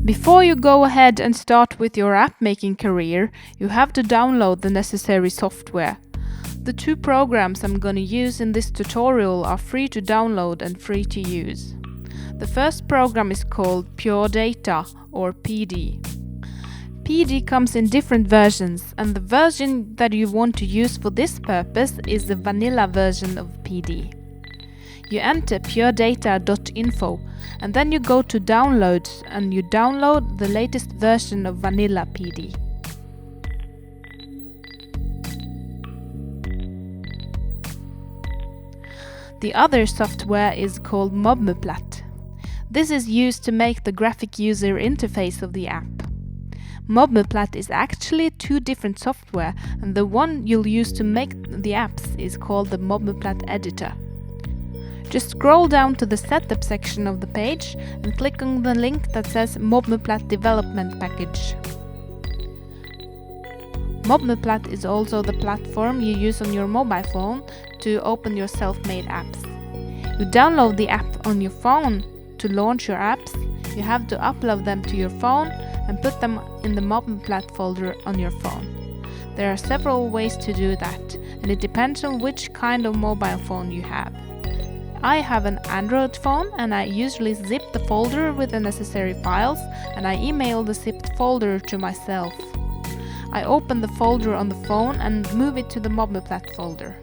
Before you go ahead and start with your app making career, you have to download the necessary software. The two programs I'm gonna use in this tutorial are free to download and free to use. The first program is called Pure Data or PD. PD comes in different versions, and the version that you want to use for this purpose is the vanilla version of PD. You enter puredata.info and then you go to downloads and you download the latest version of vanilla PD. The other software is called MobMuPlat. This is used to make the graphic user interface of the app. MobMuPlat is actually two different software, and the one you'll use to make the apps is called the MobMuPlat editor. Just scroll down to the setup section of the page and click on the link that says MobMuPlat Development Package. MobMuPlat is also the platform you use on your mobile phone to open your self-made apps. You download the app on your phone to launch your apps. You have to upload them to your phone and put them in the MobMuPlat folder on your phone. There are several ways to do that, and it depends on which kind of mobile phone you have. I have an Android phone and I usually zip the folder with the necessary files and I email the zipped folder to myself. I open the folder on the phone and move it to the MobMuPlat folder.